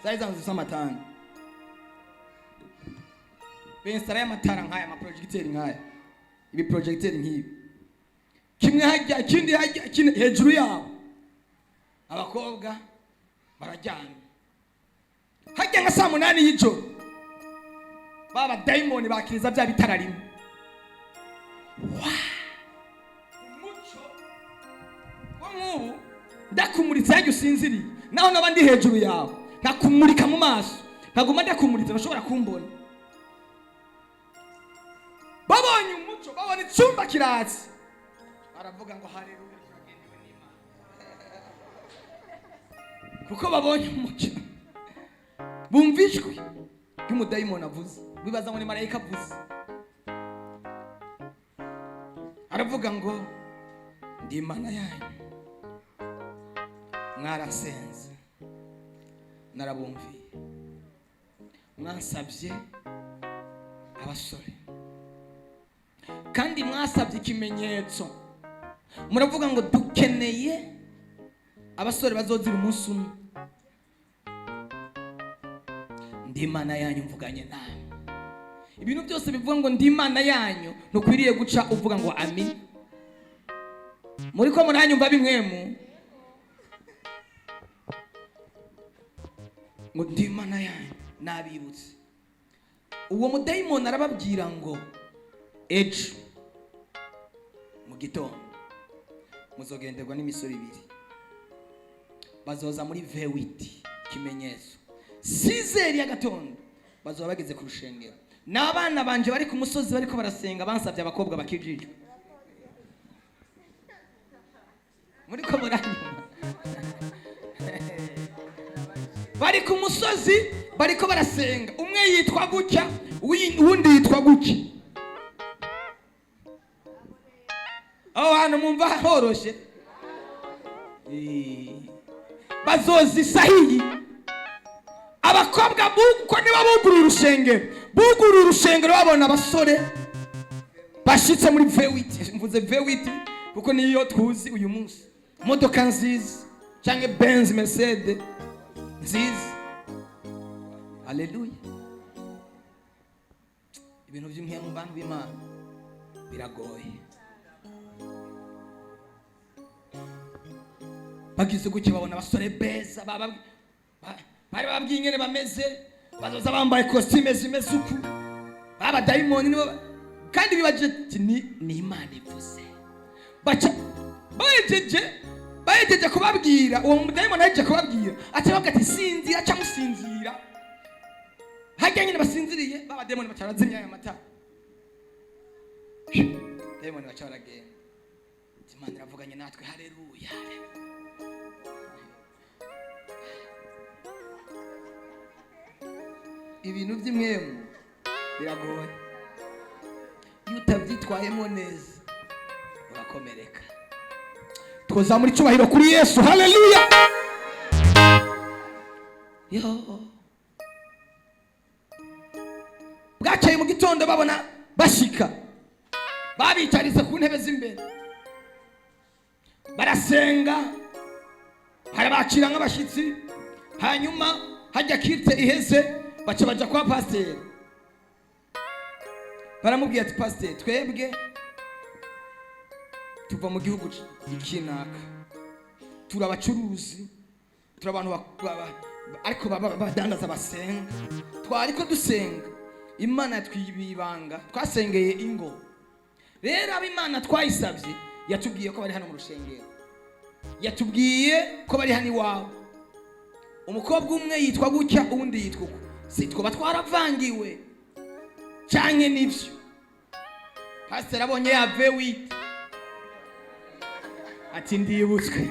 A: Zari zanzu z'amatangi, bensara y'amatara nk'aya, amaprojecteur nk'aya, ibi projecteur nk'ibi, kimwe hajya ikindi hajya hejuru yabo. Abakobwa barajyana hajya nka saa 8 y'ijoro, baba dayimoni bakiriza bya bitara rimwe. Umuco wo nk'ubu ndakumuritse hajya usinziriye, naho n'abandi hejuru yawe ntakumurika mu maso, ntaguma ndakumuritse nashobora kumbona. Babonye umuco, babona icyumba kiratse, baravuga ngo haleluya, turagendewe n'Imana. Kuko babonye umuco, bumva ijwi ry'umudayimoni avuze, bibaza ngo ni marayika avuze. Aravuga ngo ndi Imana yanyu, mwarasenze narabumviye, mwansabye abasore kandi mwasabye ikimenyetso. Muravuga ngo dukeneye abasore bazozira umunsi umwe. Ndi Imana yanyu mvuganye nawe. Ibintu byose bivuga ngo ndi Imana yanyu ntukwiriye guca uvuga ngo amin. Muri ko muranyumva bimwemu ngo ndi Imana yanyu nabibutse. Uwo mudayimoni arababwira ngo ejo mu gitondo muzogenderwa n'imisoro 2, bazoza muri vewiti kimenyetso. 6 ya gatondo bazoba bageze ku rushengero, n'abana banje bari ku musozi bariko barasenga, bansabye abakobwa bakijijwe. Muri ko muranyuma bari ku musozi bariko barasenga, umwe yitwa gutya uwundi yitwa gutya. Aho hano mumva horoshe. Bazozi sahihi abakobwa buko niba buguru urushengero babona abasore bashitse muri vewiti. Mvuze vewiti kuko niyo tuzi uyu munsi, modoka nziza cyangwa Benz Mercedes nziza. Haleluya. Ibintu by'imwe mu bantu b'Imana biragoye. Bagize gutya babona abasore beza, bari babwiye ingene bameze, bazoza bambaye costume zimeze uku, baba dayimoni nibo kandi bibaje ni Imana ivuze. Baca bayejeje kubabwira, uwo mudayimoni aje kubabwira, ati bagati sinzira cyangwa musinzira. Hajya nyine basinziriye, baba dayimoni bacarazimya aya matara. Dayimoni bacaragenda. Imana iravuganye natwe. Haleluya. Ibintu by'imwemu biragoye, iyo utabyitwayemo neza urakomereka. Twoza muri cyubahiro kuri Yesu. Haleluya. yo bwakeye mu gitondo babona bashika babicarize ku ntebe z'imbere barasenga harabakira nk'abashyitsi hanyuma hajya kirite iheze baca baja kwa pasiteri baramubwiye ati pasiteri twebwe tuva mu gihugu kinaka turi abacuruzi turi abantu ariko badandaza basenga twariko dusenga imana twibibanga twasengeye ingo rero ab'imana twayisabye yatubwiye ko bari hano mu rushengero yatubwiye ko bari hano iwawe umukobwa umwe yitwa gutya uwundi yitwa uko si twoba twaravangiwe canke nivyo pasiteri abonye yave wita ati ndibutswe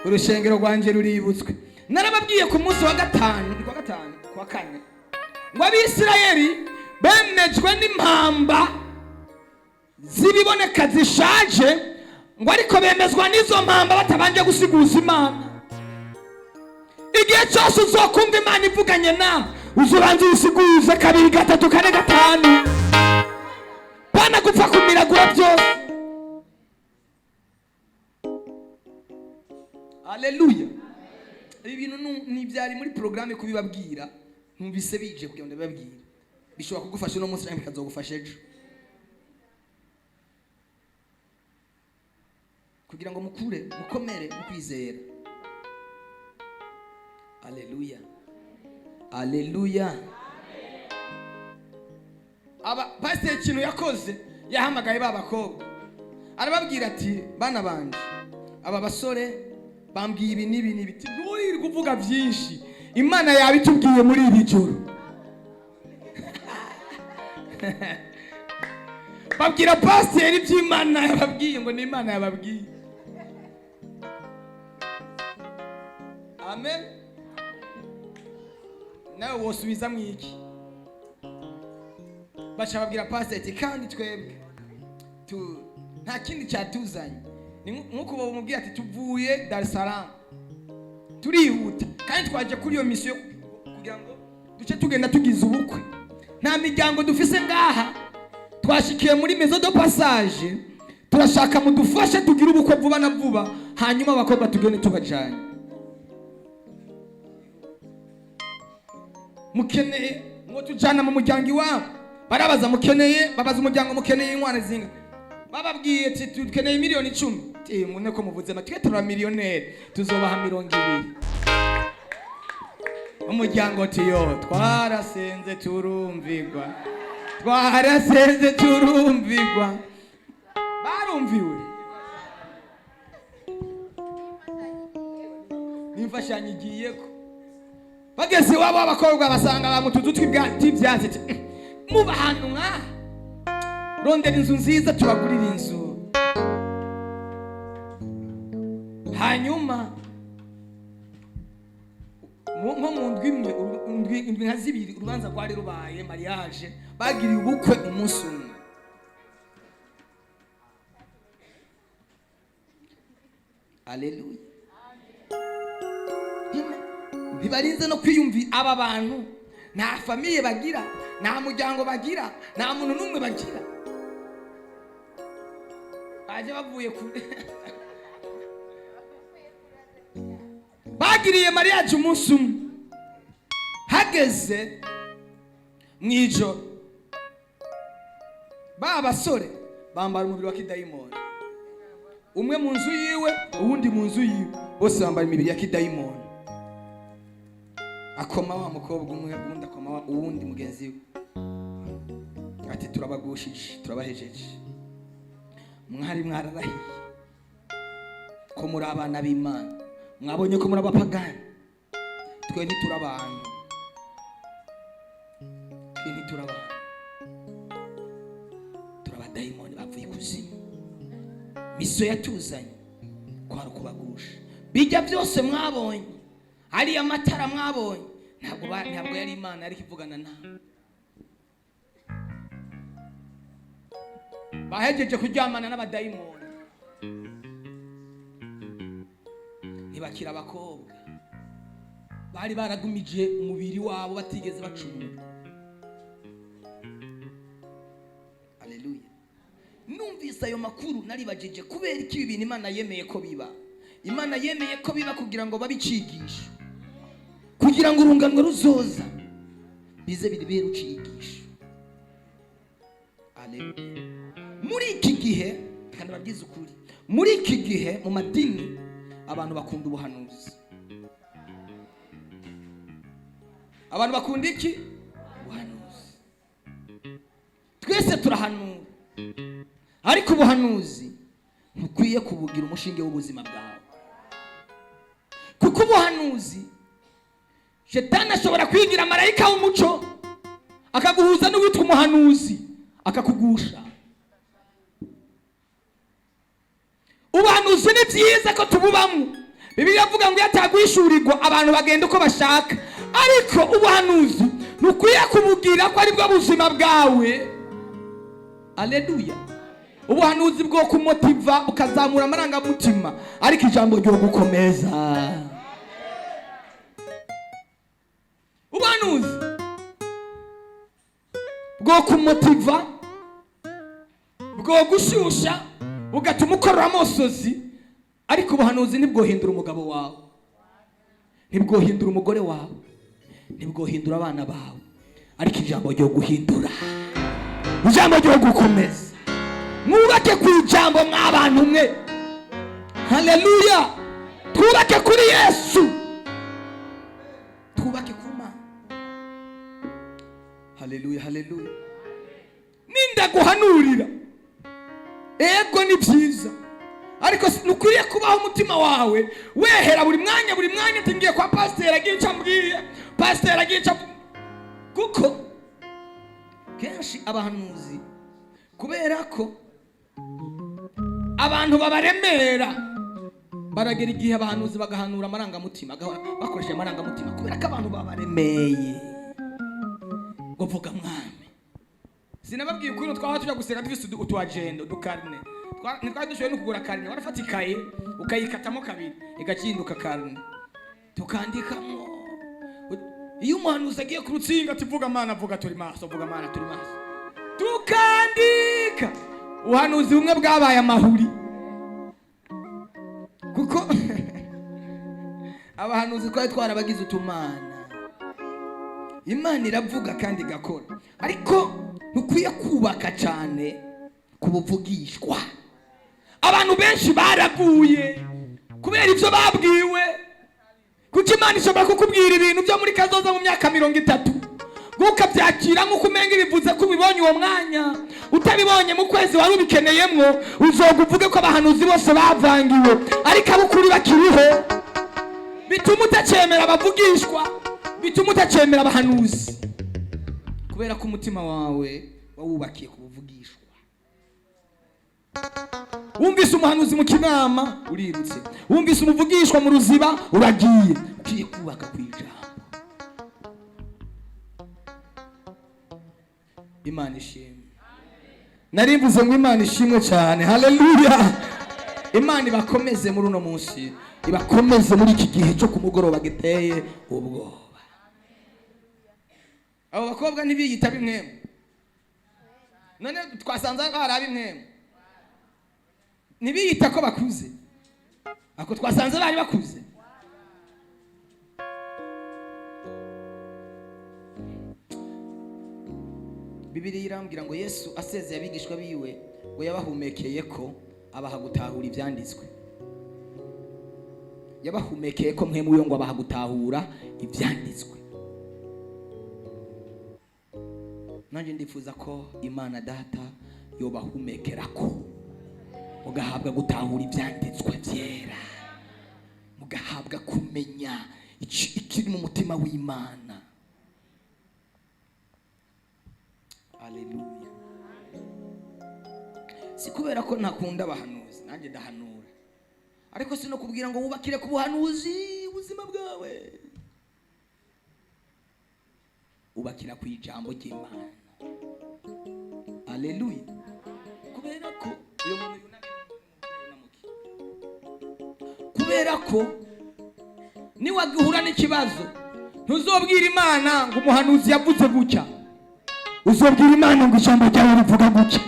A: urushengero rwanje ruributswe narababwiye ku munsi wa kane ngo abisirayeli bemejwe n'impamba zibiboneka zishaje ngo ariko bemezwa n'izo mpamba batabanje gusiguza imana igihe cyose uzokumva imana ivuganye nawe uzobanza uyisiguze kabiri gatatu kane gatanu bana gupfa kumiragura byose. Haleluya. Ibi bintu ni byari muri programme kubibabwira numvise bije kugira ngo ndababwire bishobora kugufasha no munsi cyangwa bikazogufasha ejo kugira ngo mukure mukomere mukwizera. Haleluya. Haleluya. Aba pastor ikintu yakoze yahamagaye babakobwa arababwira ati bana banje aba basore bambwiye ibi nibi nibiti nturi kuvuga byinshi imana yabitubwiye muri iri joro babwira pastor iby'imana yababwiye ngo ni imana yababwiye. Amen. Nawe wosubiza mwiki bacha babwira pastor ati kandi twebwe nta kindi cyatuzanye nkuko bamubwiye ati tuvuye Dar es Salaam turihuta kandi twaje kuri iyo mission kugira ngo duce tugenda tugize ubukwe nta miryango dufise ngaha twashikiye muri maison de passage turashaka mudufashe tugira ubukwe vuba na vuba hanyuma abakobwa tugende tubajanye mukeneye ngo tujana mu muryango iwabo barabaza mukeneye babaza umuryango mukeneye inkwano zinga bababwiye ati tukeneye miliyoni 10 mune ko muvuze natwe tura miliyoneri tuzobaha 200 umuryango tiyo twarasenze turumvigwa barumviwe nimfashanye igiyeko bageze wabo abakobwa basanga bamutuzu tw'ibyatsi muba hantu nka rondera inzu nziza tubagurira inzu hanyuma nko mu ndwi nka zibiri urubanza rwari rubaye mariage bagiriye ubukwe umunsi umwe. Haleluya. Ntibarinze no kwiyumvi aba bantu nta famiye bagira nta muryango bagira nta muntu numwe bagira baje bavuye kure bagiriye mariage umunsi umwe hageze mwijoro ba basore bambara umubiri wa kidayimoni umwe mu nzu yiwe uwundi mu nzu yiwe bose bambara imibiri ya kidayimoni akoma wa mukobwa umwe uwundi akoma uwundi mugenzi we ati turabagushije turabahejeje mwari mwararahiye ko muri abana b'Imana mwabonye ko muri abapagani twe ntiturabantu turabadayimoni bavuye kuzimu miso yatuzanye kwari kubagusha bijya byose mwabonye hari amatara mwabonye ntabwo yari Imana yari kivugana nawe bahejeje kuryamana n'abadayimoni ntibakira abakobwa bari baragumije umubiri wabo batigeze bacumura. Haleluya. Numvise ayo makuru naribajije kubera iki ibintu Imana yemeye ko biba. Imana yemeye ko biba kugira ngo babicigisha, kugira ngo urunganwe ruzoza bize biri rucigisha. Haleluya. Muri iki gihe kandi babyize ukuri, muri iki gihe mu madini abantu bakunda ubuhanuzi. Abantu bakunda iki? Ubuhanuzi. Twese turahanura, ariko ubuhanuzi ntukwiye kubugira umushinge w'ubuzima bwawe, kuko ubuhanuzi Shetani ashobora kwigira marayika w'umuco akaguhuza n'uwitwa umuhanuzi akakugusha. Ubuhanuzi ni byiza ko tububamo. Bibiliya ivuga ngo yatagwishurirwa abantu bagenda uko bashaka, ariko ubuhanuzi ntukwiye kubugira ko ari bwo buzima bwawe. Haleluya. Ubuhanuzi bwo kumotiva ukazamura amarangamutima, ariko ijambo ryo gukomeza. Ubuhanuzi bwo kumotiva, bwo gushusha ugatuma ukorora amosozi, ariko ubuhanuzi ntibwohindura umugabo wawe, ntibwohindura umugore wawe, ntibwohindura abana bawe, ariko ijambo ryo guhindura, ijambo ryo gukomeza. Mwubake ku ijambo mw'abantu mwe. Haleluya. Twubake kuri Yesu, twubake ku Mana. Haleluya, haleluya. Ninda guhanurira, ego ni byiza, ariko nukwiriye kubaho umutima wawe wehera buri mwanya tingiye kwa pastor agiye cyambwiye, pastor agiye kuko kenshi abahanuzi kubera ko abantu babaremera baragera igihe abahanuzi bagahanura amarangamutima, bakoresha amarangamutima kubera ko abantu babaremeye. Ngo vuga mwami, sinababwiye ukuntu twaho tujya gusenga dufise utwagenda udukarine, ntitwari dushoboye no kugura karine. Warafata ikaye ukayikatamo kabiri igakinduka karine tukandikamo. Iyo umuhanuzi agiye ku rutsinga tuvuga Mana vuga turi maso, vuga Mana turi maso, tukandika. Ubuhanuzi bumwe bwabaye amahuri, kuko abahanuzi twari twarabagize utumana. Imana iravuga kandi igakora, ariko ntukwiye kubaka cyane kubuvugishwa. Abantu benshi baraguye kubera ibyo babwiwe, kuko Imana ishobora kukubwira ibintu byo muri kazoza mu myaka 30, ukabyakira nk'uko umenga bivuze ko ubibonye uwo mwanya. Utabibonye mu kwezi wari ubikeneyemwo, uzoguvuge ko abahanuzi bose bavangiwe, ariko abukuri bakiriho. Bituma utacemera abavugishwa, bituma utacemera abahanuzi, kubera ko umutima wawe wawubakiye kubuvugishwa. Wumvise umuhanuzi mu kinama urirutse, wumvise umuvugishwa mu ruziba uragiye. Ugiye kubaka ku ijambo. Imana ishimwe. Narimvuze ngo Imana ishimwe cyane. Haleluya. Imana ibakomeze muri uno munsi, ibakomeze muri iki gihe cyo kumugoroba giteye ubwoba. Abo bakobwa ntibiyita bimwemo, none twasanze barabi mwemo, ntibiyita ko bakuze, ako twasanze bari bakuze. Bibiliya irambwira ngo Yesu asezeye abigishwa biwe ngo yabahumekeye ko abaha gutahura ibyanditswe. Yabahumekeye ko mwe muyo ngo abaha gutahura ibyanditswe. Nanjye ndifuza ko Imana Data yobahumekera ko mugahabwa gutahura ibyanditswe byera, mugahabwa kumenya ikiri mu mutima w'Imana. Haleluya. Si kubera ko ntakunda abahanuzi, nanjye ndahanura, ariko sino kubwira ngo wubakire ku buhanuzi ubuzima bwawe. Ubakira ku ijambo ry'Imana. Haleluya. Kubera ko uyo muntu yunamuki, kubera ko ni wagihura n'ikibazo ntuzobwira imana ngo umuhanuzi yavuze gutya, uzobwira imana ngo ijambo ryawe rivuga gutya.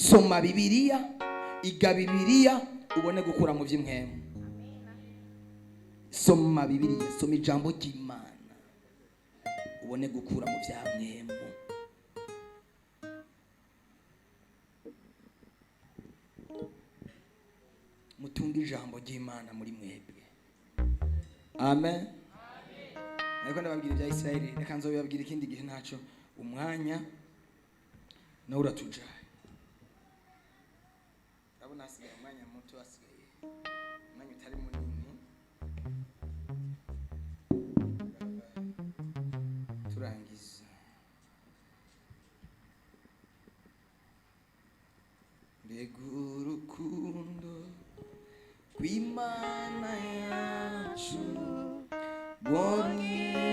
A: Soma Bibiliya, iga Bibiliya ubone gukura mu by'imwemu. Soma Bibiliya, soma ijambo ry'Imana ubone gukura mu by'amwemu. Mutunge ijambo ry'Imana muri mwebwe. Amen. Ariko ndababwira ibya Isirayeli, reka nzobibabwira ikindi gihe ntacyo, umwanya nawe uratujaye. Urabona hasigaye umwanya muto, hasigaye umwanya utari munini. Turangiza. Mbega urukundo rw'Imana yacu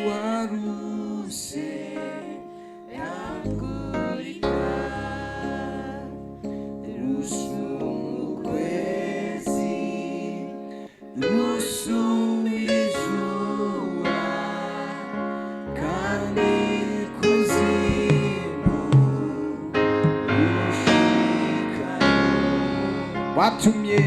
A: waruse yagurika rusumukwezi rusubijura kandi kuzimu rushikana watumye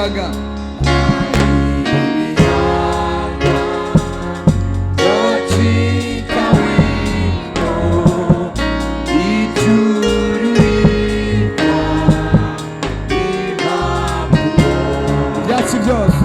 A: ibiyaga ibyatsi byose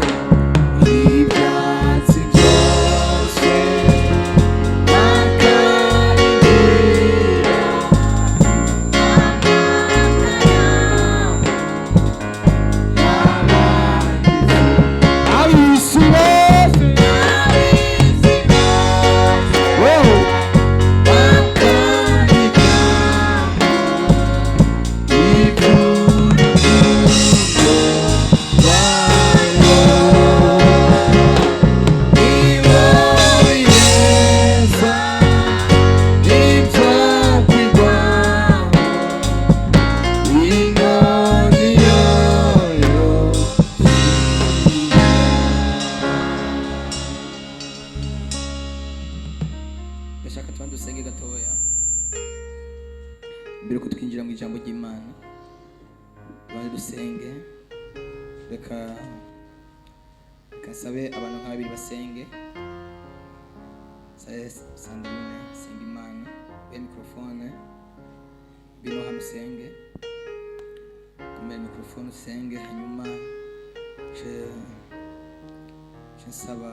A: ndashaka tuba dusenge gatoya mbere ko twinjira mu ijambo ry'Imana. Bane dusenge, reka sabe abantu nka babiri basenge. Sandrine senga Imana be mikrofone bino hano usenge, kumenya mikrofone usenge, hanyuma nsaba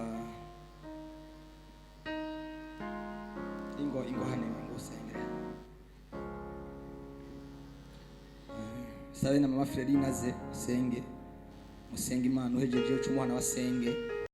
A: ingo hano usenge. Sabe na mama Fredy naze senge musenge Imana uhejeje uca umuhana wasenge.